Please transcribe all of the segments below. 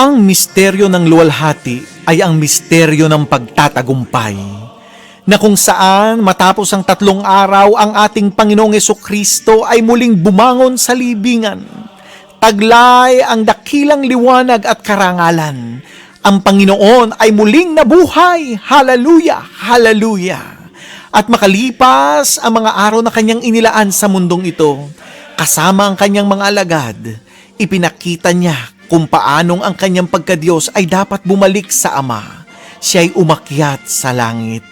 Ang misteryo ng luwalhati ay ang misteryo ng pagtatagumpay, na kung saan matapos ang 3 araw ang ating Panginoong Jesucristo ay muling bumangon sa libingan. Taglay ang dakilang liwanag at karangalan. Ang Panginoon ay muling nabuhay. Hallelujah! Hallelujah! At makalipas ang mga araw na kanyang inilaan sa mundong ito, kasama ang kanyang mga alagad, ipinakita niya kung paanong ang kanyang pagkadiyos ay dapat bumalik sa Ama. Siya'y umakyat sa langit.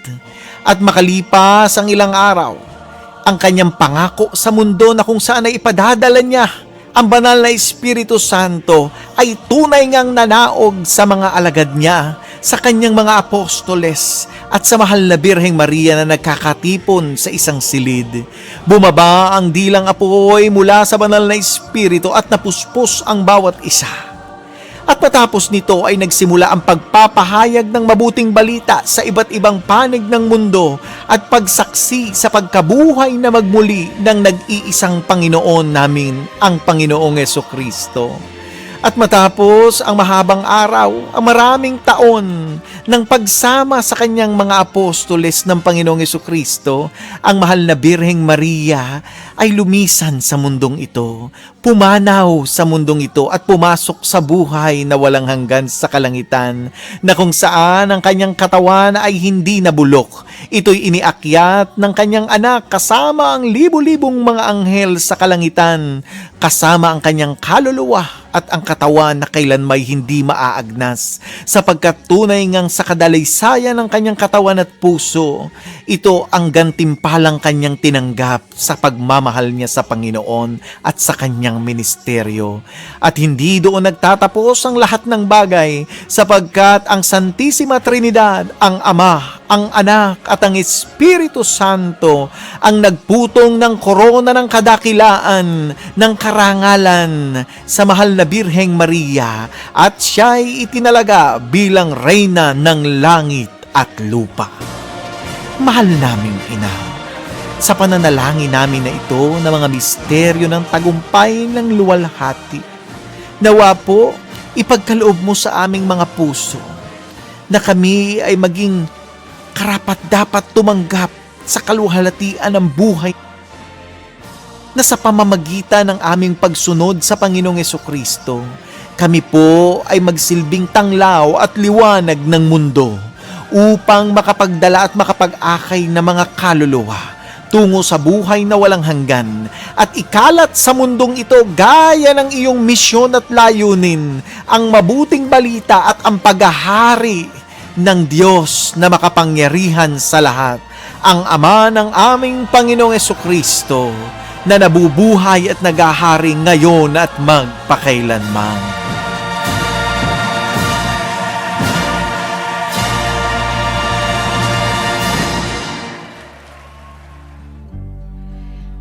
At makalipas ang ilang araw, ang kanyang pangako sa mundo na kung saan ay ipadadala niya ang banal na Espiritu Santo ay tunay ngang nanaog sa mga alagad niya, sa kanyang mga apostoles at sa mahal na Birheng Maria na nagkakatipon sa isang silid. Bumaba ang dilang apoy mula sa banal na Espiritu at napuspos ang bawat isa. At matapos nito ay nagsimula ang pagpapahayag ng mabuting balita sa iba't ibang panig ng mundo at pagsaksi sa pagkabuhay na magmuli ng nag-iisang Panginoon namin, ang Panginoong Jesucristo. At matapos ang mahabang araw, ang maraming taon ng pagsama sa kanyang mga apostoles ng Panginoong Jesucristo, ang mahal na Birheng Maria ay lumisan sa mundong ito, pumanaw sa mundong ito at pumasok sa buhay na walang hanggan sa kalangitan, na kung saan ang kanyang katawan ay hindi nabulok. Ito'y iniakyat ng kanyang anak kasama ang libu-libong mga anghel sa kalangitan, kasama ang kanyang kaluluwa at ang katawan na kailanmay hindi maaagnas, sapagkat tunay ngang sa kadalaysaya ng kanyang katawan at puso, ito ang gantimpalang kanyang tinanggap sa pagmamahal niya sa Panginoon at sa kanyang ministeryo. At hindi doon nagtatapos ang lahat ng bagay, sapagkat ang Santissima Trinidad, ang Ama, ang Anak at ang Espiritu Santo ang nagputong ng korona ng kadakilaan, ng karangalan sa mahal na Birheng Maria, at siya'y itinalaga bilang reyna ng langit at lupa. Mahal naming Ina, sa pananalangin namin na ito na mga misteryo ng tagumpay ng luwalhati, nawa po ipagkaloob mo sa aming mga puso na kami ay maging karapat-dapat tumanggap sa kaluwalhatian ng buhay na sa pamamagitan ng aming pagsunod sa Panginoong Jesucristo, kami po ay magsilbing tanglaw at liwanag ng mundo upang makapagdala at makapag-akay ng mga kaluluwa tungo sa buhay na walang hanggan at ikalat sa mundong ito gaya ng iyong misyon at layunin, ang mabuting balita at ang paghahari ng Diyos na makapangyarihan sa lahat, ang Ama ng aming Panginoong Jesucristo, na nabubuhay at naghahari ngayon at magpakailanman.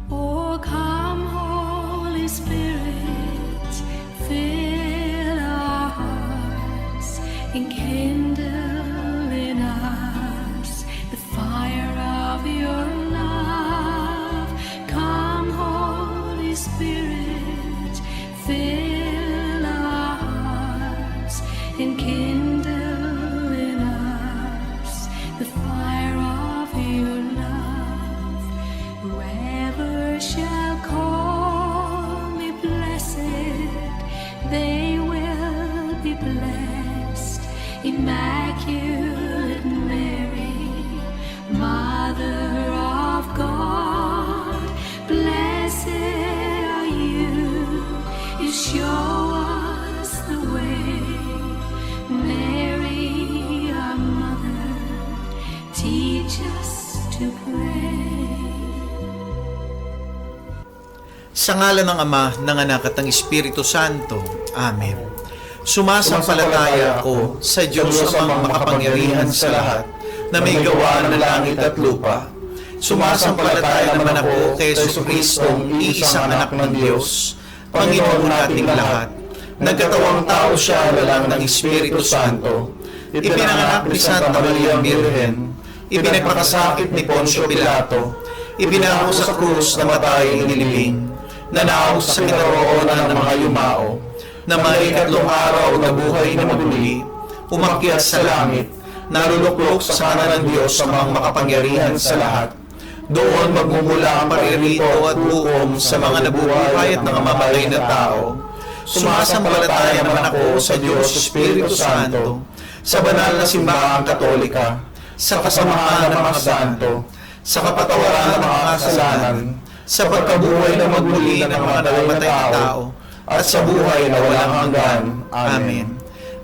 Oh, come, Holy Spirit, Whoever shall call me blessed, they will be blessed. Immaculate Mary, Mother of God, blessed are you. You show us the way. Mary, our mother, teach us to pray. Sa ngalan ng Ama, ng Anak at ng Espiritu Santo. Amen. Sumasampalataya ako sa Diyos amang makapangyarihan sa lahat, na may gawa ng langit at lupa. Sumasampalataya naman ako kay Jesucristong iisang anak ng Diyos, Panginoon nating lahat. Nagkatawang tao siya lang ng Espiritu Santo. Ipinanganak ni Santa Maria Birhen. Ipinagpakasakit ni Poncio Pilato. Ibinako sa krus, namatay, inilibing. Nanaog sa kinaroonan ng mga yumao, na may ikatlong araw na buhay na muli, umakyat sa langit, naruluklok sa kanan ng Diyos sa mga makapangyarihan sa lahat. Doon magmumula ang paririto at hukom sa mga nabubuhay at nangamatay na tao. Sumasampalataya naman ako sa Diyos Espiritu Santo, sa banal na simbahang Katolika, sa kasamahan ng mga santo, sa kapatawaran ng mga kasalanan, sa pagkabuhay na magmuli ng mga namatay na tao, at sa buhay na walang hanggan. Amen.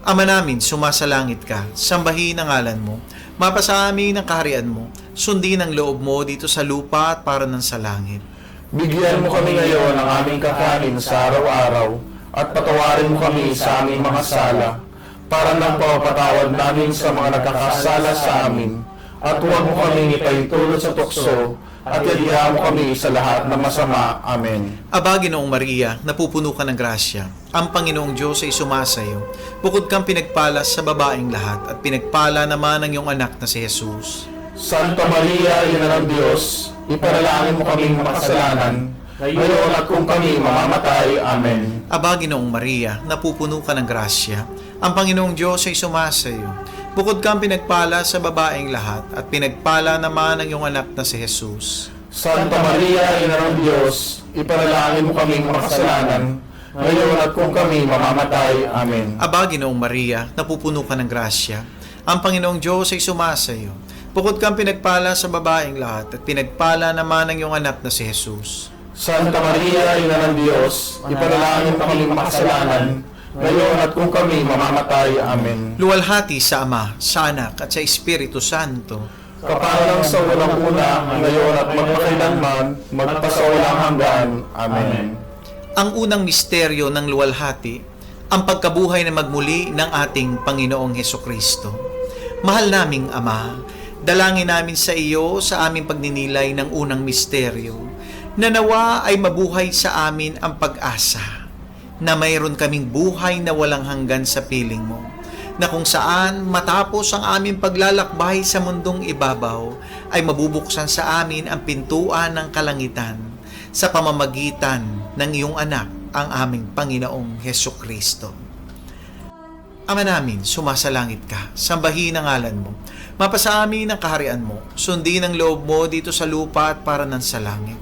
Ama namin, sumasalangit ka, sambahin ang ngalan mo, mapasa amin ang kaharian mo, sundin ang loob mo dito sa lupa at para ng sa langit. Bigyan mo kami ngayon ng aming kakanin sa araw-araw, at patawarin mo kami sa aming mga sala, para nang pagpapatawad namin sa mga nagkakasala sa amin, at huwag mo kami ipahintulot sa tukso, at yalihan mo kami sa lahat ng masama. Amen. Aba, Ginoong Maria, napupuno ka ng grasya. Ang Panginoong Diyos ay sumasayo. Bukod kang pinagpala sa babaeng lahat, at pinagpala naman ang iyong anak na si Jesus. Santa Maria, Ina ng Diyos, ipanalangin mo kaming makasalanan, ngayon at kung kami mamamatay. Amen. Aba, Ginoong Maria, napupuno ka ng grasya. Ang Panginoong Diyos ay sumasayo. Bukod kang pinagpala sa babaeng lahat, at pinagpala naman ang iyong anak na si Jesus. Santa Maria, Ina ng Diyos, ipanalangin mo kaming makasalanan, ngayon at kung kami mamamatay. Amen. Aba, Ginoong Maria, napupuno ka ng grasya. Ang Panginoong Diyos ay sumasayo. Bukod kang pinagpala sa babaeng lahat, at pinagpala naman ang iyong anak na si Jesus. Santa Maria, Ina ng Diyos, ipanalangin mo kaming makasalanan, ngayon at kung kami mamamatay. Amen. Luwalhati sa Ama, sa Anak, at sa Espiritu Santo. Kaparang sa unang-una, ngayon at magpakailanman, magpasawalang hanggan. Amen. Ang unang misteryo ng luwalhati, ang pagkabuhay na magmuli ng ating Panginoong Hesukristo. Mahal naming Ama, dalangin namin sa iyo sa aming pagninilay ng unang misteryo, na nawa ay mabuhay sa amin ang pag-asa, na mayroon kaming buhay na walang hanggan sa piling mo, na kung saan matapos ang aming paglalakbay sa mundong ibabaw, ay mabubuksan sa amin ang pintuan ng kalangitan sa pamamagitan ng iyong anak, ang aming Panginoong Hesukristo. Ama namin, sumasalangit ka, sambahin ang ngalan mo, mapasa amin ang kaharian mo, sundin ang loob mo dito sa lupa at para ng sa langit.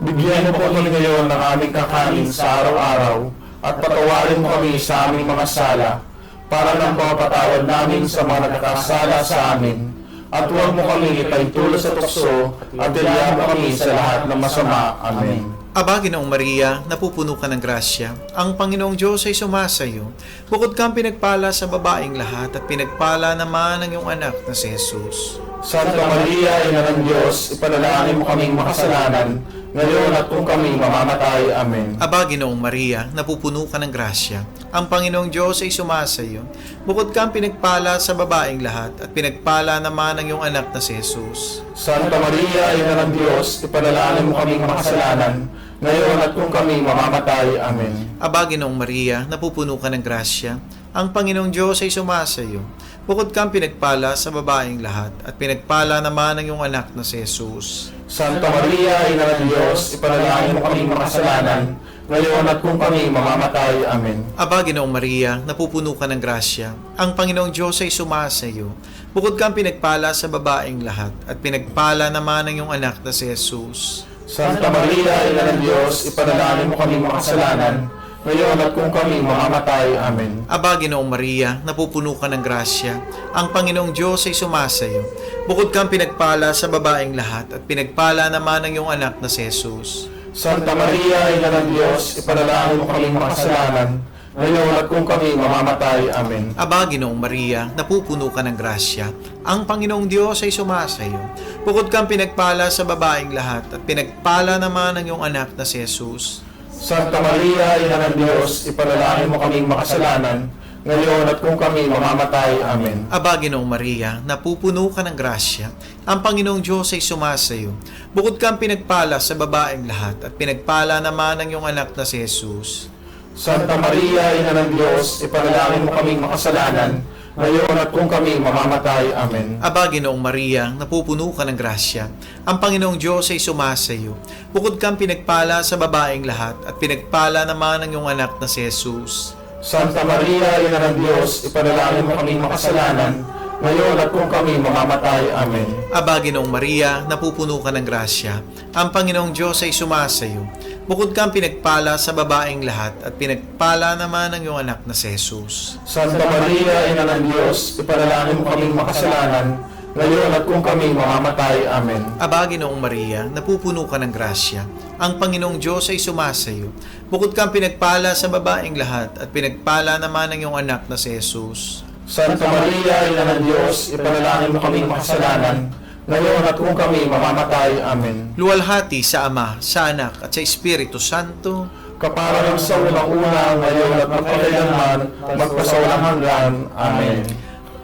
Bigyan mo po kami ngayon ng aming kakanin sa araw-araw, at patawarin mo kami sa aming mga sala, para nang pagpapatawad namin sa mga nagkakasala sa amin, at huwag mo kami ipahintulot sa tukso, at yalihan mo kami sa lahat ng masama. Amen. Aba, Ginoong Maria, napupuno ka ng grasya. Ang Panginoong Diyos ay sumasayo. Bukod kang pinagpala sa babaeng lahat, at pinagpala naman ang iyong anak na si Jesus. Santa Maria, Ina ng Diyos, ipanalangin mo kaming makasalanan, ngayon at kung kami mamamatay. Amen. Aba, Ginoong Maria, napupuno ka ng grasya. Ang Panginoong Diyos ay sumasayo. Bukod kang pinagpala sa babaeng lahat, at pinagpala naman ang iyong anak na si Jesus. Santa Maria, Ina ng Diyos, ipanalangin mo kaming makasalanan, ngayon at kung kami mamamatay. Amen. Aba, Ginoong Maria, napupuno ka ng grasya. Ang Panginoong Diyos ay sumasayo. Bukod kang pinagpala sa babaeng lahat, at pinagpala naman ang iyong anak na si Jesus. Santa Maria, Ina ng Diyos, ipanalangin mo kaming makasalanan, ngayon at kung kami mamamatay. Amen. Aba, Ginoong Maria, napupuno ka ng grasya. Ang Panginoong Diyos ay sumasayo. Bukod kang pinagpala sa babaeng lahat, at pinagpala naman ang iyong anak na si Jesus. Santa Maria, Ina ng Diyos, ipanalangin mo kami makasalanan, ngayon at kung kami mamamatay. Amen. Aba, Ginoong Maria, napupuno ka ng grasya. Ang Panginoong Diyos ay sumasayo. Bukod kang pinagpala sa babaeng lahat at pinagpala naman ang iyong anak na si Jesus. Santa Maria, Ina ng Diyos, ipanalangin mo kami makasalanan, ngayon at kung kami mamamatay. Amen. Aba, Ginoong Maria, napupuno ka ng grasya. Ang Panginoong Diyos ay sumasayo. Bukod kang pinagpala sa babaeng lahat at pinagpala naman ang iyong anak na si Jesus. Santa Maria, Ina ng Diyos, ipanalangin mo kaming makasalanan, ngayon at kung kami mamamatay. Amen. Aba, Ginoong Maria, napupuno ka ng grasya. Ang Panginoong Diyos ay sumasayo. Bukod kang pinagpala sa babaeng lahat at pinagpala naman ang iyong anak na si Jesus. Santa Maria, Ina ng Diyos, ipanalangin mo kaming makasalanan, ngayon at kung kami mamamatay. Amen. Aba, Ginoong Maria, napupuno ka ng grasya. Ang Panginoong Diyos ay sumasayo. Bukod kang pinagpala sa babaeng lahat at pinagpala naman ang iyong anak na si Jesus. Santa Maria, Ina ng Diyos, ipanalangin mo kaming makasalanan, ngayon at kung kami mamamatay. Amen. Aba, Ginoong Maria, napupuno ka ng grasya. Ang Panginoong Diyos ay sumasayo. Bukod kang pinagpala sa babaeng lahat at pinagpala naman ang iyong anak na si Jesus. Santa Maria, Ina ng Diyos, ipanalangin mo kaming makasalanan, ngayon at kung kami mamamatay. Amen. Aba, Ginoong Maria, napupuno ka ng grasya. Ang Panginoong Diyos ay sumasayo. Bukod kang pinagpala sa babaeng lahat at pinagpala naman ang iyong anak na si Jesus. Santa Maria, Ina ng Diyos, ipanalangin mo kaming makasalanan, ngayon at kung kami mamamatay. Amen. Luwalhati sa Ama, sa Anak at sa Espiritu Santo. Kaparang sa unang-una, ngayon at magpakailanman, magpasawalang hanggan. Amen.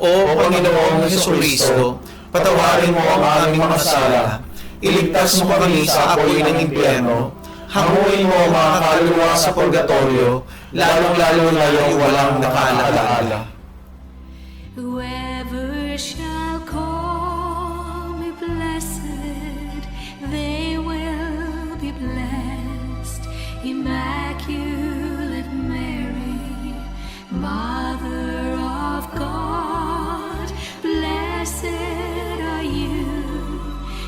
O Panginoong Jesucristo, patawarin mo ang aming mga sala. Iligtas mo kami sa apoy ng impyerno. Hanguin mo ang mga kaluluwa sa purgatorio, lalong-lalo na yung walang nakaalaala. Whoever shall call me blessed, they will be blessed. Immaculate Mary, Mother of God, blessed are you.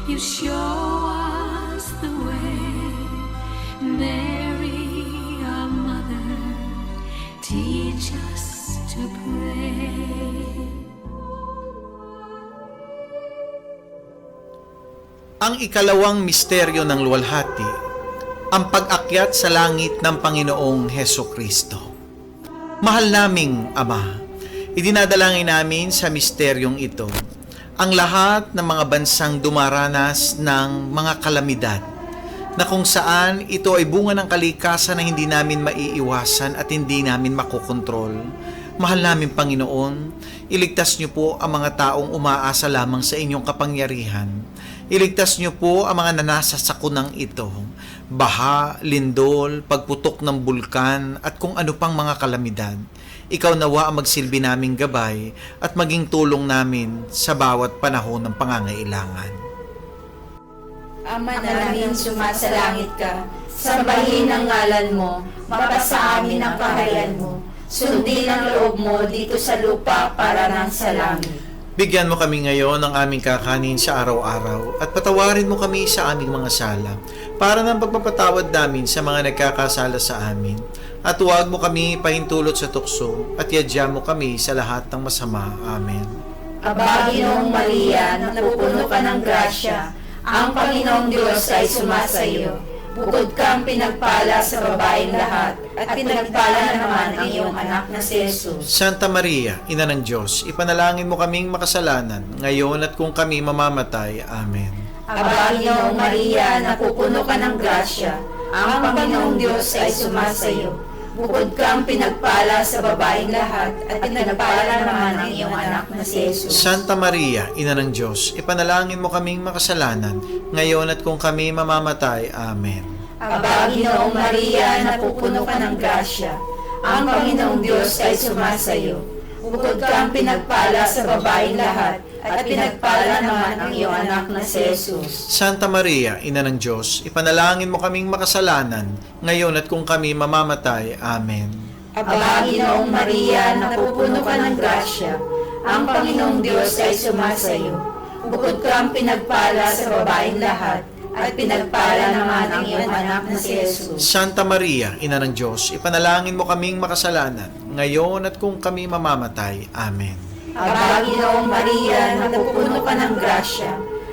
You show us the way. Mary, our mother, teach us to pray. Ang ikalawang misteryo ng luwalhati, ang pag-akyat sa langit ng Panginoong Hesukristo. Mahal naming Ama, idinadalangin namin sa misteryong ito ang lahat ng mga bansang dumaranas ng mga kalamidad na kung saan ito ay bunga ng kalikasan na hindi namin maiiwasan at hindi namin makokontrol. Mahal namin Panginoon, iligtas niyo po ang mga taong umaasa lamang sa inyong kapangyarihan. Iligtas niyo po ang mga nanasa sa kunang ito, baha, lindol, pagputok ng bulkan at kung ano pang mga kalamidad. Ikaw nawa ang magsilbi naming gabay at maging tulong namin sa bawat panahon ng pangangailangan. Ama namin, sumasalangit ka, sambahin ang ngalan mo, mapasa amin ang kaharian mo, sundin ang loob mo dito sa lupa para nang sa langit. Bigyan mo kami ngayon ng aming kakanin sa araw-araw at patawarin mo kami sa aming mga sala para ng pagpapatawad namin sa mga nagkakasala sa amin. At huwag mo kami pahintulot sa tukso at yadya mo kami sa lahat ng masama. Amen. Aba, Ginoong Maria, napupuno ka ng grasya, ang Panginoong Diyos ay sumasayo. Bukod kang pinagpala sa babaeng lahat, at pinagpala naman ang iyong anak na si Jesus. Santa Maria, Ina ng Diyos, ipanalangin mo kaming makasalanan, ngayon at kung kami mamamatay. Amen. Aba, Ginoong Maria, napupuno ka ng grasya, ang Panginoong Diyos ay sumasayo. Bukod kang pinagpala sa babaeng lahat, at pinagpala naman ang iyong anak na si Jesus. Santa Maria, Ina ng Diyos, ipanalangin mo kaming makasalanan, ngayon at kung kami mamamatay. Amen. Aba, Ginoong Maria, napupuno ka ng grasya, ang Panginoong Diyos ay sumasayo. Bukod kang pinagpala sa babaeng lahat, at pinagpala naman ang iyong anak na si Jesus. Santa Maria, Ina ng Diyos, ipanalangin mo kaming makasalanan, ngayon at kung kami mamamatay. Amen. Aba, Ginoong Maria, napupuno ka ng grasya, ang Panginoong Diyos ay sumasayo. Bukod kang pinagpala sa babaeng lahat, at pinagpala naman ang iyong anak na si Jesus. Santa Maria, Ina ng Diyos, ipanalangin mo kaming makasalanan, ngayon at kung kami mamamatay. Amen. Aba, Ginoong Maria, napupuno ka ng grasya.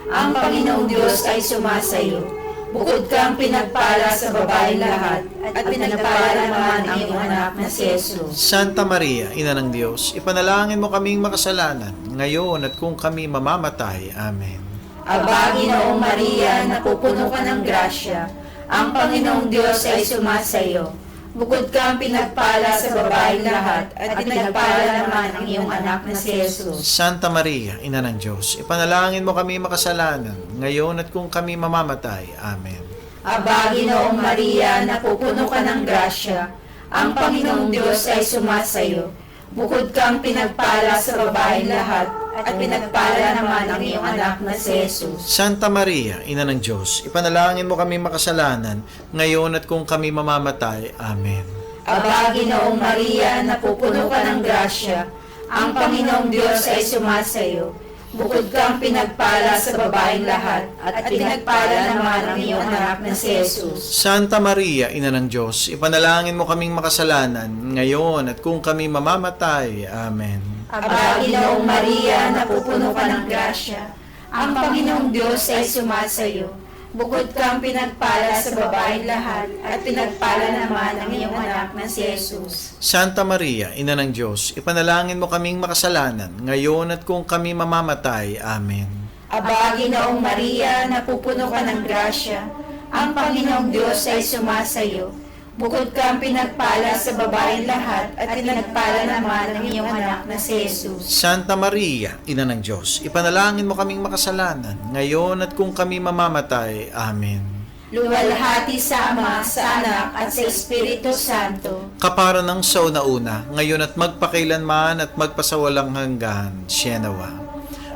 Ang Panginoong Diyos ay sumasayo. Bukod kang pinagpala sa babaeng lahat, at pinagpala naman ang iyong anak na si Jesus. Santa Maria, Ina ng Diyos, ipanalangin mo kaming makasalanan, ngayon at kung kami mamamatay. Amen. Aba, Ginoong Maria, napupuno ka ng grasya. Ang Panginoong Diyos ay sumasayo. Bukod kang pinagpala sa babaeng lahat, at pinagpala naman ang iyong anak na si Jesus. Santa Maria, Ina ng Diyos, ipanalangin mo kami makasalanan, ngayon at kung kami mamamatay. Amen. Aba, Ginoong Maria, napupuno ka ng grasya. Ang Panginoong Diyos ay sumasayo. Bukod kang pinagpala sa babaeng lahat, at pinagpala naman ang iyong anak na si Jesus. Santa Maria, Ina ng Diyos, ipanalangin mo kami makasalanan, ngayon at kung kami mamamatay. Amen. Aba, Ginoong Maria, napupuno ka ng grasya. Ang Panginoong Diyos ay sumasayo. Bukod kang pinagpala sa babaeng lahat, at pinagpala naman ang iyong anak na si Jesus. Santa Maria, Ina ng Diyos, ipanalangin mo kaming makasalanan, ngayon at kung kami mamamatay. Amen. Aba, Ginoong Maria, napupuno ka ng grasya. Ang Panginoong Diyos ay sumasayo. Bukod kang pinagpala sa babaeng lahat, at pinagpala naman ang iyong anak na si Jesus. Santa Maria, Ina ng Diyos, ipanalangin mo kaming makasalanan, ngayon at kung kami mamamatay. Amen. Aba, Ginoong Maria, napupuno ka ng grasya. Ang Panginoong Diyos ay sumasayo. Bukod kang pinagpala sa babaeng lahat, at pinagpala naman ang iyong anak na si Jesus. Santa Maria, Ina ng Diyos, ipanalangin mo kaming makasalanan, ngayon at kung kami mamamatay. Amen. Luwalhati sa Ama, sa Anak, at sa Espiritu Santo. Kapara ng sauna-una, ngayon at magpakailanman at magpasawalang hanggan. Sienawa.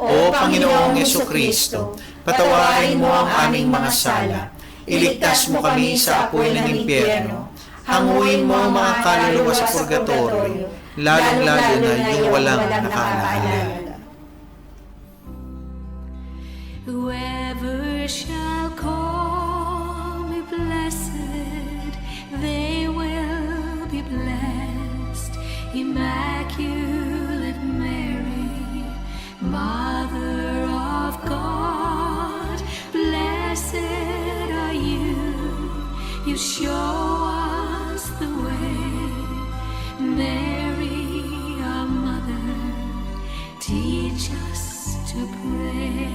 O Panginoong Yesukristo, patawarin mo ang aming mga sala. Iligtas mo kami sa apoy ng impyerno. Hanguin mo ang mga kaluluwa sa purgatorio, lalong-lalo na yung walang nakaalala. Whoever shall call me blessed, they will be blessed. Immaculate Mary, Mother of God, blessed are you. You show us the way. Mary, our mother, teach us to pray.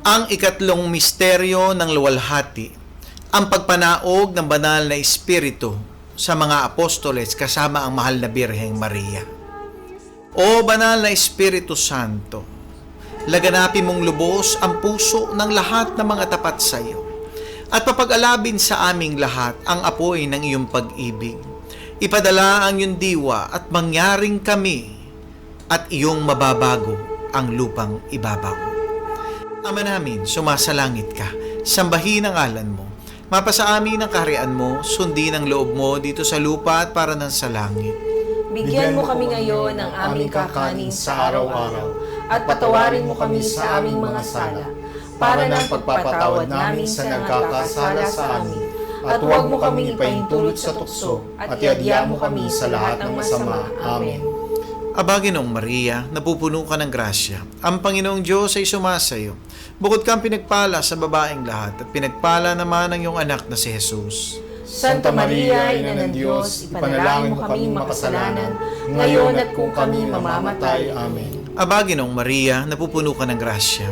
Ang ikatlong misteryo ng luwalhati, ang pagpanaog ng banal na espiritu sa mga apostoles kasama ang mahal na Birheng Maria. O banal na Espiritu Santo, laganapin mong lubos ang puso ng lahat ng mga tapat sa iyo at papag-alabin sa aming lahat ang apoy ng iyong pag-ibig. Ipadala ang iyong diwa at mangyaring kami at iyong mababago ang lupang ibabaw. Ama namin, sumasalangit ka, sambahin ang ngalan mo. Mapasa amin ang kaharian mo, sundin ang loob mo dito sa lupa at para ng sa langit. Bigyan mo kami ngayon ng aming kakanin sa araw-araw at patawarin mo kami sa aming mga sala para ng pagpapatawad namin sa nagkakasala sa amin. At huwag mo kaming ipahintulot sa tukso at iadya mo kami sa lahat ng masama. Amen. Aba, Ginoong Maria, napupuno ka ng grasya. Ang Panginoong Diyos ay sumasayo. Bukod kang pinagpala sa babaeng lahat at pinagpala naman ang iyong anak na si Jesus. Santa Maria, Ina ng Diyos, ipanalangin mo kaming makasalanan, ngayon at kung kami mamamatay. Amen. Aba, Ginoong Maria, napupuno ka ng grasya.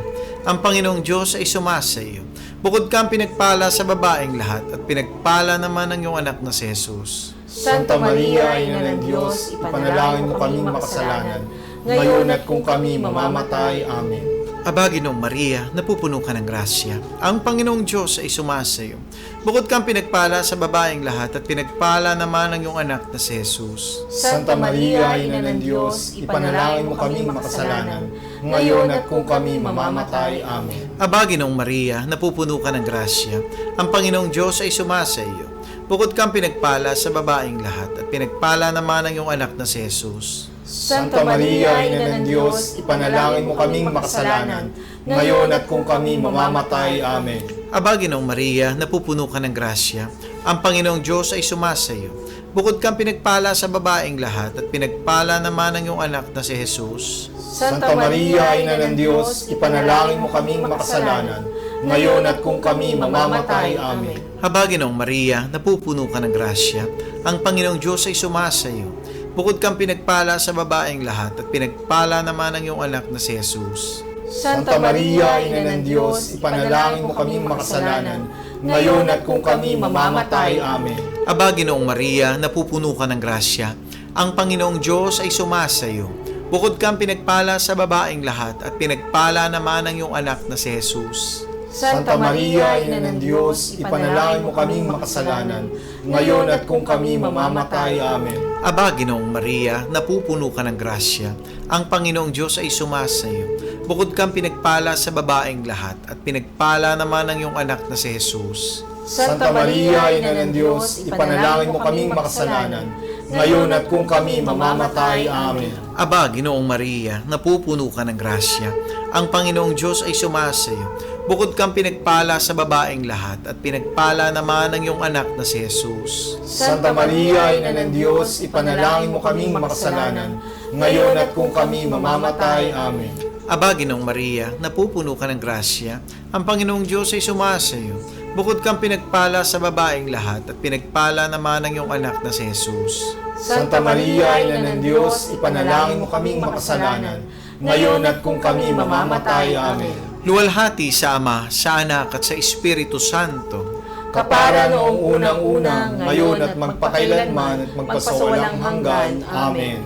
Ang Panginoong Diyos ay sumasayo. Bukod kang pinagpala sa babaeng lahat at pinagpala naman ang iyong anak na si Jesus. Santa Maria, Ina ng Diyos, ipanalangin mo kaming makasalanan, ngayon at kung kami mamamatay. Amen. Aba, Ginoong Maria, napupuno ka ng grasya. Ang Panginoong Diyos ay sumasayo. Bukod kang pinagpala sa babaeng lahat at pinagpala naman ang iyong anak na si Jesus. Santa Maria, Ina ng Diyos, ipanalangin mo kaming makasalanan, ngayon at kung kami mamamatay. Amen. Aba, Ginoong Maria, napupuno ka ng grasya. Ang Panginoong Diyos ay sumasayo. Bukod kang pinagpala sa babaeng lahat at pinagpala naman ang iyong anak na si Jesus. Santa Maria, Ina ng Diyos, ipanalangin mo kaming makasalanan, ngayon at kung kami mamamatay. Amen. Aba, Ginoong Maria, napupuno ka ng grasya. Ang Panginoong Diyos ay sumasayo. Bukod kang pinagpala sa babaeng lahat at pinagpala naman ang iyong anak na si Jesus. Santa Maria, Ina ng Diyos, ipanalangin mo kaming makasalanan, ngayon at kung kami mamamatay. Amen. Aba, Ginoong Maria, napupuno ka ng grasya. Ang Panginoong Diyos ay sumasayo. Bukod kang pinagpala sa babaeng lahat at pinagpala naman ang iyong anak na si Jesus. Santa Maria, Ina ng Diyos, ipanalangin mo kaming makasalanan, ngayon at kung kami mamamatay. Amen. Aba, Ginoong Maria, napupuno ka ng grasya. Ang Panginoong Diyos ay sumasayo. Bukod kang pinagpala sa babaeng lahat at pinagpala naman ang iyong anak na si Jesus. Santa Maria, Ina ng Diyos, ipanalangin mo kaming makasalanan, ngayon at kung kami mamamatay. Amen. Aba, Ginoong Maria, napupuno ka ng grasya. Ang Panginoong Diyos ay sumasayo. Bukod kang pinagpala sa babaeng lahat at pinagpala naman ang iyong anak na si Jesus. Santa Maria, Ina ng Diyos, ipanalangin mo kaming makasalanan, ngayon at kung kami mamamatay. Amen. Aba, Ginoong Maria, napupuno ka ng grasya. Ang Panginoong Diyos ay sumasayo. Bukod kang pinagpala sa babaeng lahat at pinagpala naman ang iyong anak na si Jesus. Santa Maria, Ina ng Diyos, ipanalangin mo kaming makasalanan, ngayon at kung kami mamamatay. Amen. Aba, Ginoong Maria, napupuno ka ng grasya. Ang Panginoong Diyos ay sumasayo. Bukod kang pinagpala sa babaeng lahat at pinagpala naman ang iyong anak na si Jesus. Santa Maria, Ina ng Diyos, ipanalangin mo kaming makasalanan, ngayon at kung kami mamamatay. Amen. Luwalhati sa Ama, sa Anak at sa Espiritu Santo. Kapara noong unang-unang, ngayon at magpakailanman at magpasawalang hanggan. Amen.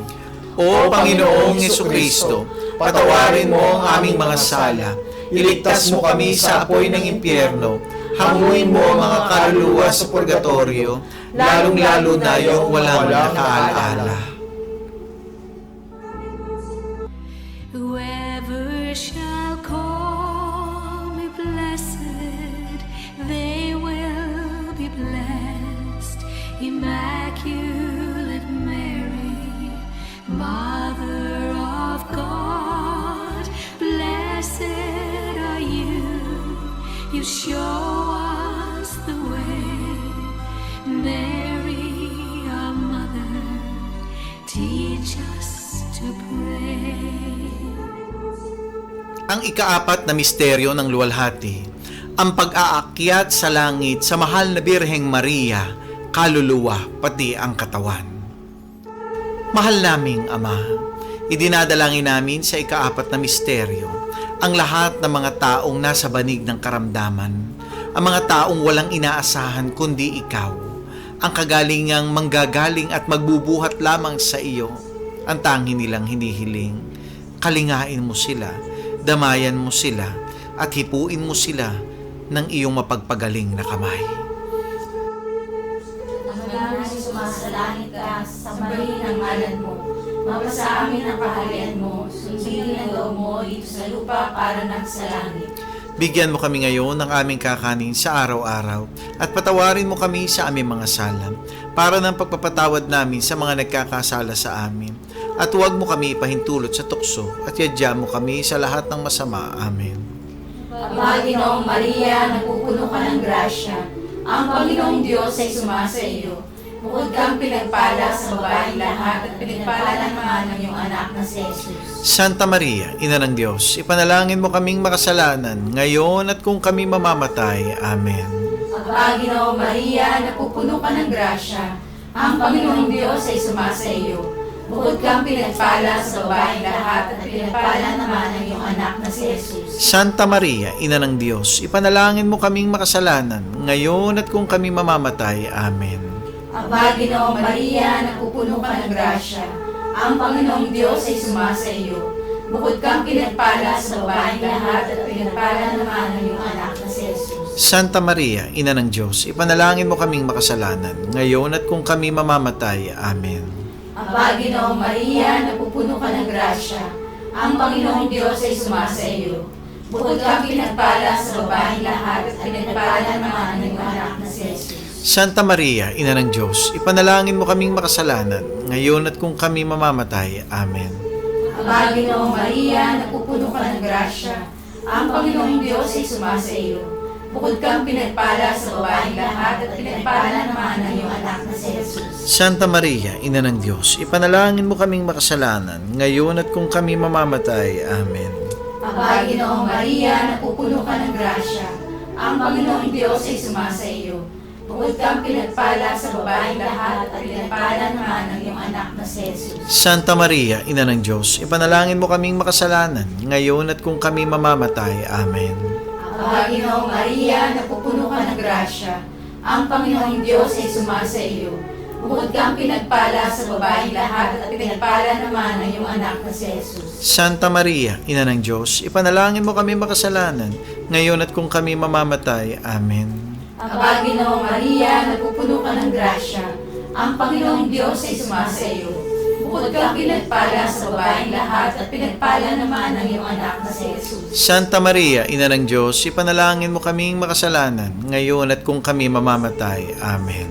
O Panginoong Jesucristo, patawarin mo ang aming mga sala, iligtas mo kami sa apoy ng impyerno, hanguin mo ang mga kaluluwa sa purgatorio, lalong-lalo na yung walang nakaalaala. Whoever shall call me blessed, they will be blessed. Immaculate Mary, Mother of God, blessed are you. You show us the way. Mary, our mother, teach us to pray. Ang ikaapat na misteryo ng luwalhati, ang pag-aakyat sa langit sa mahal na Birheng Maria, kaluluwa pati ang katawan. Mahal naming Ama, idinadalangin namin sa ikaapat na misteryo ang lahat ng mga taong nasa banig ng karamdaman, ang mga taong walang inaasahan kundi ikaw, ang kagalingang manggagaling at magbubuhat lamang sa iyo, ang tangi nilang hinihiling. Kalingain mo sila, damayan mo sila, at hipuin mo sila ng iyong mapagpagaling na kamay. Ang sumasalangit ka, sambahin ang ngalan mo. Mapasa amin ang kaharian mo, sundin ang loob mo dito sa lupa para nang sa langit. Bigyan mo kami ngayon ng aming kakanin sa araw-araw at patawarin mo kami sa aming mga sala para ng pagpapatawad namin sa mga nagkakasala sa amin. At huwag mo kami ipahintulot sa tukso at yadya mo kami sa lahat ng masama. Amen. Ama, Ginoong Maria, napupuno ka ng grasya. Ang Panginoong Diyos ay sumasa iyo. Bukod kang pinagpala sa babaeng lahat at pinagpala naman ang iyong anak na si Jesus. Santa Maria, Ina ng Diyos, ipanalangin mo kaming makasalanan ngayon at kung kami mamamatay. Amen. Ama, Ginoong Maria, napupuno ka ng grasya. Ang Panginoong Diyos ay sumasa iyo. Bukod kang pinagpala sa babaeng lahat at pinagpala naman ang iyong anak na si Jesus. Santa Maria, Ina ng Diyos, ipanalangin mo kaming makasalanan ngayon at kung kami mamamatay. Amen. Ama, Ginoong Maria, napupuno ka ng grasya. Ang Panginoong Diyos ay sumasa iyo. Bukod kang pinagpala sa babaeng lahat at pinagpala naman ang iyong anak na si Jesus. Santa Maria, Ina ng Diyos, ipanalangin mo kaming makasalanan ngayon at kung kami mamamatay. Amen. Ama, Ginoong Maria, napupuno ka ng grasya. Ang Panginoong Diyos ay sumasa iyo. Bukod kang pinagpala sa babaeng lahat at pinagpala naman ang iyong anak na si Jesus. Santa Maria, Ina ng Diyos, ipanalangin mo kaming makasalanan, ngayon at kung kami mamamatay. Amen. Aba, Ginoong Maria, napupuno ka ng grasya. Ang Panginoong Diyos ay sumasa iyo. Bukod kang pinagpala sa babaeng lahat at pinagpala naman ang iyong anak na si Jesus. Santa Maria, Ina ng Diyos, ipanalangin mo kaming makasalanan, ngayon at kung kami mamamatay. Amen. Aba, Ginoong Maria, napupuno ka ng grasya. Ang Panginoong Diyos ay sumasa iyo. Bukod kang pinagpala sa babaeng lahat at pinagpala naman ang iyong anak na si Jesus. Santa Maria, Ina ng Diyos, ipanalangin mo kaming makasalanan, ngayon at kung kami mamamatay. Amen. Aba, Ginoong Maria, napupuno ka ng grasya. Ang Panginoong Diyos ay sumasa iyo. Bukod kang pinagpala sa babaeng lahat at pinagpala naman ang iyong anak na si Jesus. Santa Maria, Ina ng Diyos, ipanalangin mo kaming makasalanan, ngayon at kung kami mamamatay. Amen. Aba, Ginoong Maria, napupuno ka ng grasya. Ang Panginoong Diyos ay sumasa iyo. Bukod kang pinagpala sa babaeng lahat at pinagpala naman ang iyong anak na si Jesus. Santa Maria, Ina ng Diyos, ipanalangin mo kaming makasalanan, ngayon at kung kami mamamatay. Amen.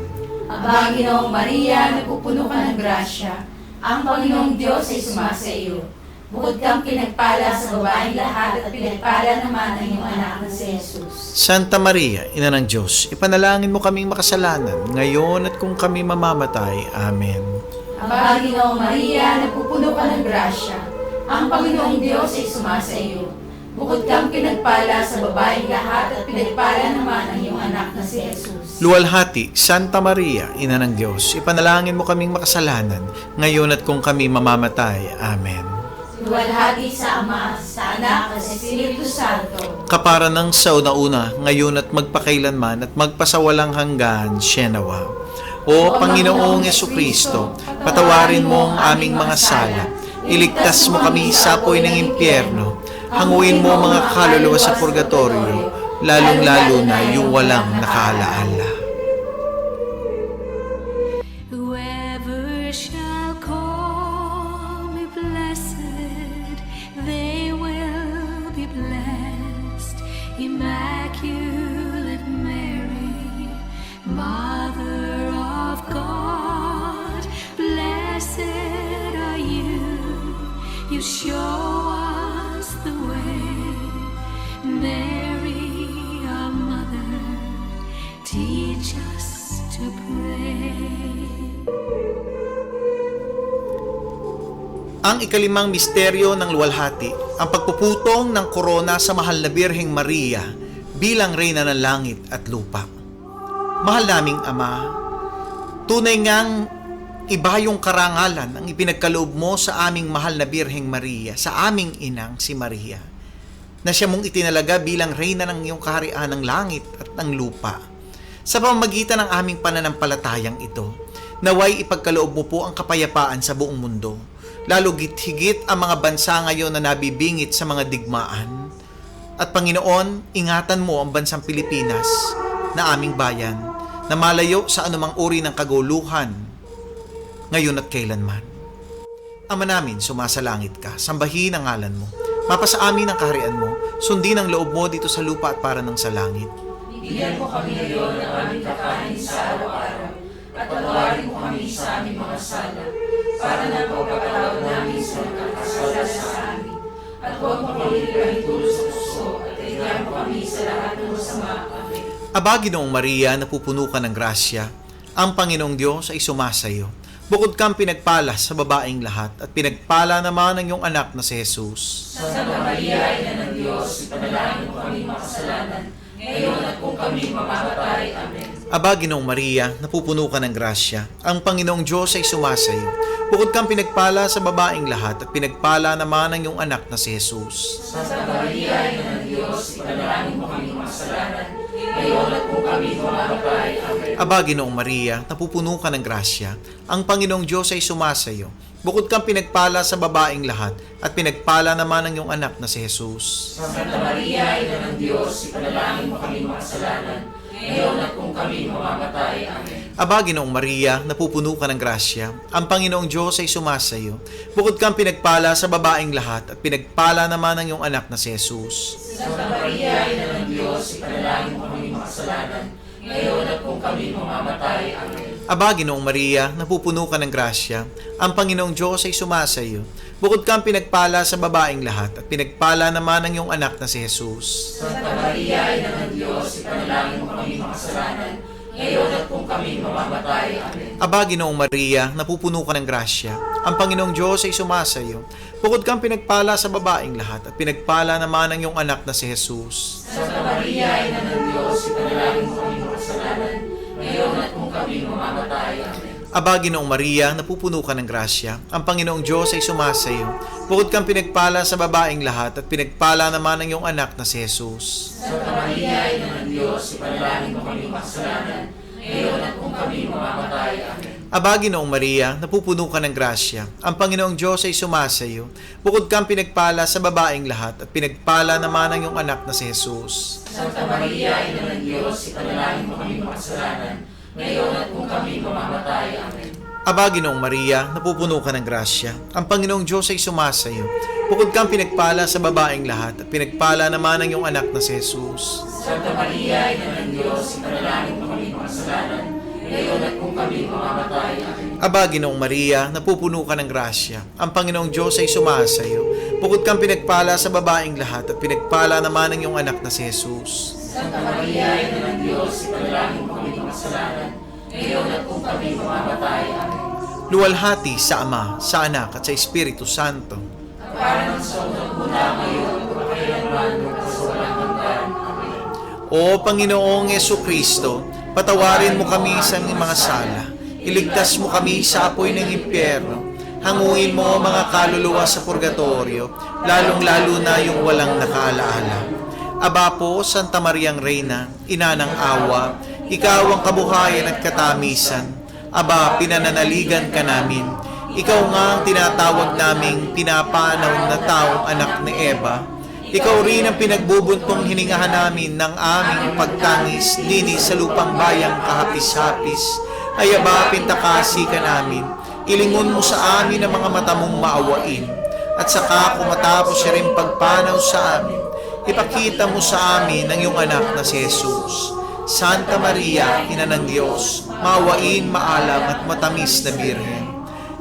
Aba, Ginoong Maria, napupuno ka ng grasya. Ang Panginoong Diyos ay sumasa iyo. Bukod kang pinagpala sa babaeng lahat at pinagpala naman ang iyong anak na si Jesus. Santa Maria, Ina ng Diyos, ipanalangin mo kaming makasalanan, ngayon at kung kami mamamatay. Amen. Aba, Ginoong Maria, napupuno ka ng grasya. Ang Panginoong Diyos ay sumasa iyo. Bukod kang pinagpala sa babaeng lahat at pinagpala naman ang iyong anak na si Jesus. Luwalhati, Santa Maria, Ina ng Diyos, ipanalangin mo kaming makasalanan, ngayon at kung kami mamamatay. Amen. Luwalhati sa Ama, sa Anak, at sa Espiritu Santo. Kapara ng sa una-una, ngayon at magpakailanman at magpasawalang hanggan, Sienawa. O Panginoong Yesukristo, patawarin mo ang aming mga sala, iligtas mo kami sa apoy ng impyerno, hanguin mo mga kaluluwa sa purgatorio, lalong-lalo na yung walang nakaalaala. Whoever shall call me blessed, they will be blessed. Immaculate Mary, Mother of God, blessed are you. You show us the way. Mary, our mother, teach us to pray. Ang ikalimang misteryo ng luwalhati, ang pagpuputong ng korona sa mahal na Birheng Maria bilang Reyna ng Langit at Lupa. Mahal naming Ama, tunay ngang iba yung karangalan ang ipinagkaloob mo sa aming mahal na Birheng Maria, sa aming inang si Maria, na siya mong itinalaga bilang Reyna ng iyong kaharian ng langit at ng lupa. Sa pamamagitan ng aming pananampalatayang ito, naway ipagkaloob mo po ang kapayapaan sa buong mundo, lalo higit ang mga bansa ngayon na nabibingit sa mga digmaan. At Panginoon, ingatan mo ang bansang Pilipinas na aming bayan, na malayo sa anumang uri ng kaguluhan, ngayon at kailanman. Ama namin, sumasalangit ka, sambahin ang ngalan mo, mapasa amin ang kaharian mo, sundin ang loob mo dito sa lupa at para ng sa langit. Bigyan mo kami ngayon ng aming kakanin sa araw-araw, at patawarin mo kami sa aming mga sala, para na pagpapatawad namin sa nagkakasala sa amin. At huwag mo kami ipahintulot sa puso, at iyan mo kami sa lahat ng masama. Amen. Aba, Ginoong Maria, napupuno ka ng grasya, ang Panginoong Diyos ay sumasayo. Bukod kang pinagpala sa babaeng lahat, at pinagpala naman ang iyong anak na si Jesus. Santa Maria, Ina ng Diyos, ipanalangin mo kami makasalanan, ngayon at kung kami mamamatay. Amen. Aba, Ginoong Maria, napupuno ka ng grasya, ang Panginoong Diyos ay sumasayo. Bukod kang pinagpala sa babaeng lahat, at pinagpala naman ang iyong anak na si Jesus. Santa Maria, Ina ng Diyos, ipanalangin mo kami makasalanan, ngayon at kung kami mamamatay. Amen. Aba, Ginoong Maria, napupuno ka ng grasya, ang Panginoong Diyos ay sumasayo. Bukod kang pinagpala sa babaeng lahat, at pinagpala naman ang iyong anak na si Jesus. Santa Maria, Ina ng Diyos, ipanalangin mo kami makasalanan, ngayon at kung kami mamamatay. Amen. Aba, Ginoong Maria, napupuno ka ng grasya, ang Panginoong Diyos ay sumasayo. Bukod kang pinagpala sa babaeng lahat, at pinagpala naman ang iyong anak na si Jesus. Santa Maria, Ina ng Diyos, ipanalangin mo kami makasalanan, ngayon at kung kami mamamatay. Amen. Aba, Ginoong Maria, napupuno ka ng grasya, ang Panginoong Diyos ay sumasa iyo. Bukod kang pinagpala sa babaeng lahat, at pinagpala naman ang iyong anak na si Jesus. Santa Maria, Ina ng Diyos, ipanalangin mo kami makasalanan, ngayon at kung kami mamamatay. Amen. Aba, Ginoong Maria, napupuno ka ng grasya, ang Panginoong Diyos ay sumasa iyo. Bukod kang pinagpala sa babaeng lahat, at pinagpala naman ang iyong anak na si Jesus. Santa Maria, Ina ng Diyos, ipanalangin mo kami makasalanan, ngayon at kung kami mamamatay. Amen. Aba, Ginoong Maria, napupuno ka ng grasya, ang Panginoong Diyos ay sumasa iyo. Bukod kang pinagpala sa babaeng lahat, at pinagpala naman ang iyong anak na si Jesus. Santa Maria, Ina ng Diyos, ipanalangin mo kami makasalanan, ngayon at kung kami mamamatay. Amen. Aba, Ginoong Maria, napupuno ka ng grasya, ang Panginoong Diyos ay sumasa iyo. Bukod kang pinagpala sa babaeng lahat, at pinagpala naman ang iyong anak na si Jesus. Santa Maria, Ina ng Diyos, ipanalangin mo kami makasalanan, ngayon at kung kami mamamatay. Amen. Aba, Ginoong Maria, napupuno ka ng grasya, ang Panginoong Diyos ay sumasa iyo. Bukod kang pinagpala sa babaeng lahat, at pinagpala naman ang iyong anak na si Jesus. Santa Maria, Ina ng Diyos, ipanalangin mo kami makasalanan, ngayon at kung kami mamamatay. Amen. Aba, Ginoong Maria, napupuno ka ng grasya, ang Panginoong Diyos ay sumasa iyo. Bukod kang pinagpala sa babaeng lahat, at pinagpala naman ang iyong anak na si Jesus. Santa Maria, Ina ng Diyos, ipanalangin mo kami makasalanan, ngayon at kung kami mamamatay. Amen. Luwalhati sa Ama, sa Anak, at sa Espiritu Santo. Para ng sa unang-una ngayon, magpakailanman, magpasawalang hanggan. Amen. O Panginoong Yesukristo, patawarin mo kami sa aming mga sala. Iligtas mo kami sa apoy ng impyerno. Hanguin mo mga kaluluwa sa purgatorio, lalong-lalo na yung walang nakaalaala. Aba po, Santa Mariang Reyna, Ina ng Awa, Ikaw ang kabuhayan at katamisan. Aba, pinananaligan ka namin. Ikaw nga ang tinatawag naming pinapanaw na taong anak ni Eva. Ikaw rin ang pinagbubuntong hiningahan namin ng aming pagtangis dini sa lupang bayang kahapis-hapis. Ay aba, pintakasi ka namin. Ilingon mo sa amin ang mga mata mong maawain. At saka kung matapos siya rin pagpanaw sa amin, ipakita mo sa amin ang iyong anak na si Jesus. Santa Maria, Ina ng Diyos, maawain, maalam at matamis na Birhen.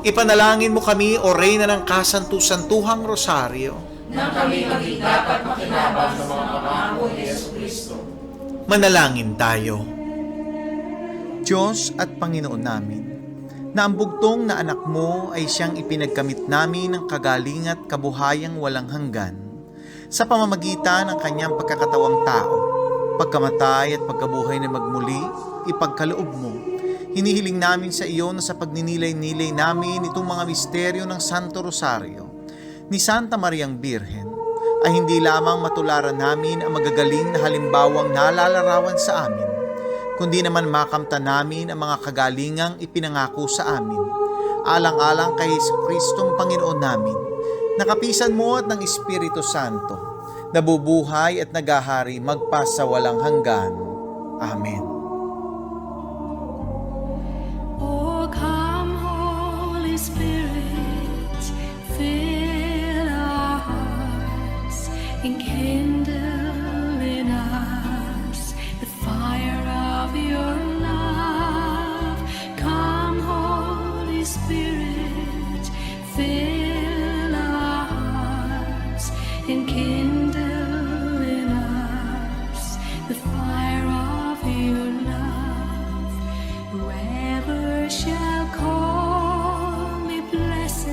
Ipanalangin mo kami, O Reyna ng Kasantu-Santuhang Rosaryo, Nang kami maging dapat makinabang sa mga pangako ni Jesucristo. manalangin tayo. Diyos at Panginoon namin, na ang bugtong na anak mo ay siyang ipinagkamit namin ng kagaling at kabuhayang walang hanggan sa pamamagitan ng kanyang pagkakatawang tao, pagkamatay at pagkabuhay na magmuli, ipagkaloob mo. Hinihiling namin sa iyo na sa pagninilay-nilay namin itong mga misteryo ng Santo Rosario ni Santa Mariang Birhen ay hindi lamang matularan namin ang magagaling na halimbawang nalalarawan sa amin, kundi naman makamtan namin ang mga kagalingang ipinangako sa amin, alang-alang kay Kristong Panginoon namin, nakapisan mo at ng Espiritu Santo, nabubuhay at nagahari magpasawalang hanggan. Amen. Oh, come, Holy Spirit, fill our hearts, enkindle in us the fire of your love. Come, Holy Spirit, fill our hearts, enkindle in us the fire of your love. Whoever shall call me blessed,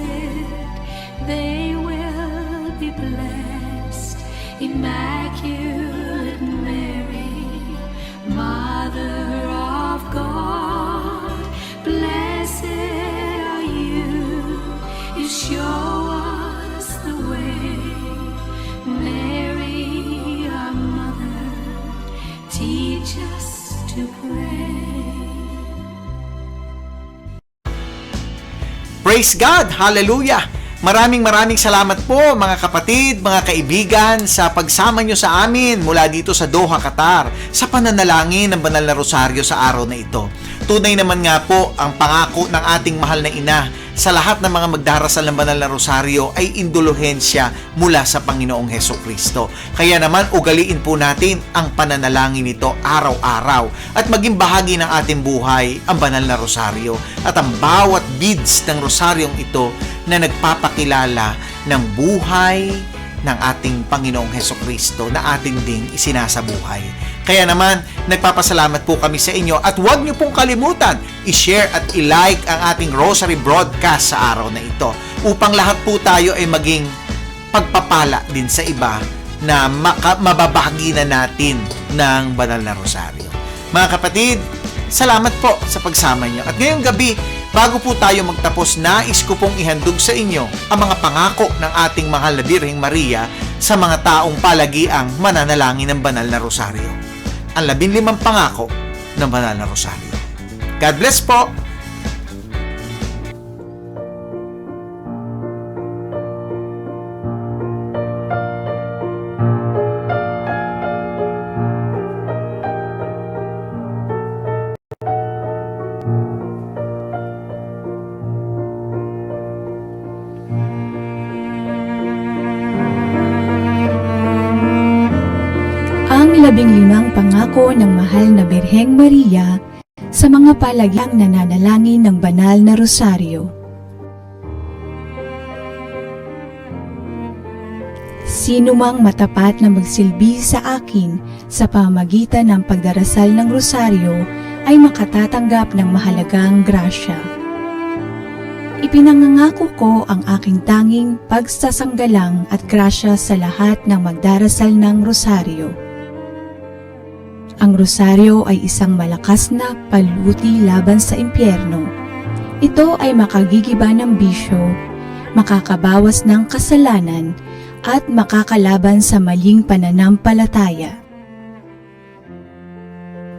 they will be blessed. Immaculate Mary, Mother of God, blessed are you. You show us the way. Mary, our mother, teach us to pray. Praise God! Hallelujah! Maraming salamat po mga kapatid, mga kaibigan sa pagsama nyo sa amin mula dito sa Doha, Qatar sa pananalangin ng Banal na Rosaryo sa araw na ito. Tunay naman nga po ang pangako ng ating mahal na ina sa lahat ng mga magdarasal ng banal na rosaryo ay indulhensya mula sa Panginoong Hesukristo. Kaya naman ugaliin po natin ang pananalangin nito araw-araw at maging bahagi ng ating buhay ang banal na rosaryo at ang bawat beads ng rosaryong ito na nagpapakilala ng buhay ng ating Panginoong Hesukristo na ating ding isinasabuhay. Kaya naman, nagpapasalamat po kami sa inyo at huwag niyo pong kalimutan i-share at i-like ang ating Rosary Broadcast sa araw na ito upang lahat po tayo ay maging pagpapala din sa iba na mababahagi na natin ng banal na rosaryo. Mga kapatid, salamat po sa pagsama niyo. At ngayong gabi, bago po tayo magtapos, nais ko pong ihandog sa inyo ang mga pangako ng ating mahal na Birheng Maria sa mga taong palagiang mananalangin ng banal na rosaryo. Ang 15 pangako ng banal na rosaryo. God bless po! Ang 15 pangako ng mahal na Birheng Maria sa mga palagiang nananalangin ng banal na rosaryo. Sino mang matapat na magsilbi sa akin sa pamamagitan ng pagdarasal ng rosaryo ay makatatanggap ng mahalagang grasya. Ipinangangako ko ang aking tanging pagsasanggalang at grasya sa lahat ng magdarasal ng rosaryo. Ang rosaryo ay isang malakas na paluti laban sa impyerno. Ito ay makagigiba ng bisyo, makakabawas ng kasalanan, at makakalaban sa maling pananampalataya.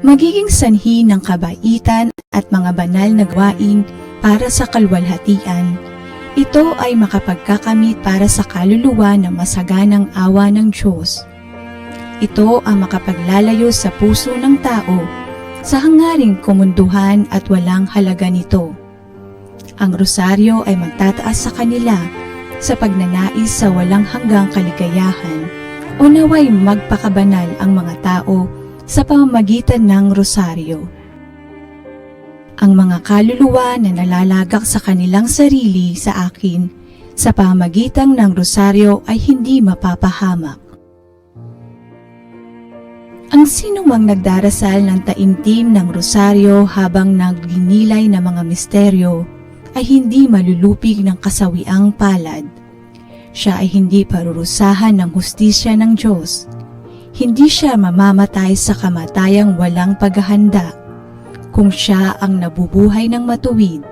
Magiging sanhi ng kabaitan at mga banal na gawain para sa kalwalhatian. Ito ay makapagkakamit para sa kaluluwa ng masaganang awa ng Diyos. Ito ang makapaglalayo sa puso ng tao sa hangaring kumunduhan at walang halaga nito. Ang rosaryo ay magtataas sa kanila sa pagnanais sa walang hanggang kaligayahan o naway magpakabanal ang mga tao sa pamamagitan ng rosaryo. Ang mga kaluluwa na nalalagak sa kanilang sarili sa akin sa pamamagitan ng rosaryo ay hindi mapapahamak. Ang sinumang nagdarasal ng taimtim ng rosaryo habang nagninilay ng mga misteryo ay hindi malulupig ng kasawiang palad. Siya ay hindi parurusahan ng hustisya ng Diyos. Hindi siya mamamatay sa kamatayang walang paghahanda. Kung siya ang nabubuhay ng matuwid,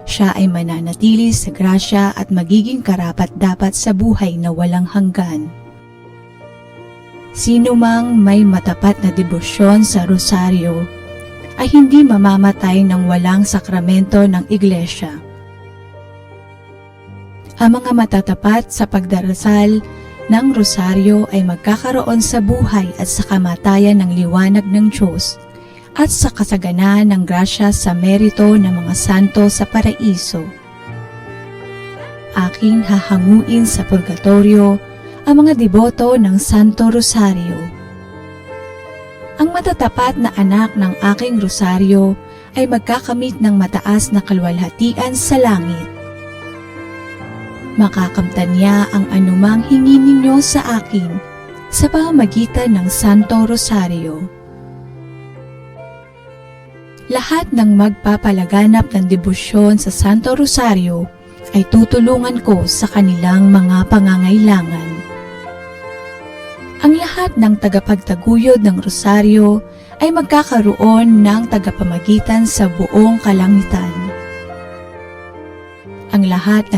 siya ay mananatili sa grasya at magiging karapat-dapat sa buhay na walang hanggan. Sino mang may matapat na debosyon sa rosaryo ay hindi mamamatay ng walang sakramento ng iglesia. Ang mga matatapat sa pagdarasal ng rosaryo ay magkakaroon sa buhay at sa kamatayan ng liwanag ng Diyos at sa kasaganaan ng grasya sa merito ng mga santo sa paraiso. Aking hahanguin sa purgatorio ang mga deboto ng Santo Rosario. Ang matatapat na anak ng aking rosaryo ay magkakamit ng mataas na kalwalhatian sa langit. Makakamtan niya ang anumang hingi ninyo sa akin sa pamamagitan ng Santo Rosario. Lahat ng magpapalaganap ng debosyon sa Santo Rosario ay tutulungan ko sa kanilang mga pangangailangan. Ang lahat ng tagapagtaguyod ng rosaryo ay magkakaroon ng tagapamagitan sa buong kalangitan. Ang lahat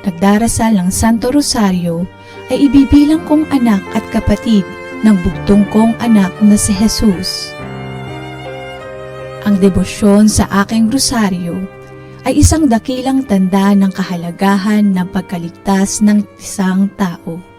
nagdarasal ng Santo Rosario ay ibibilang kong anak at kapatid ng bugtong kong anak na si Jesus. Ang debosyon sa aking rosaryo ay isang dakilang tanda ng kahalagahan ng pagkaligtas ng isang tao.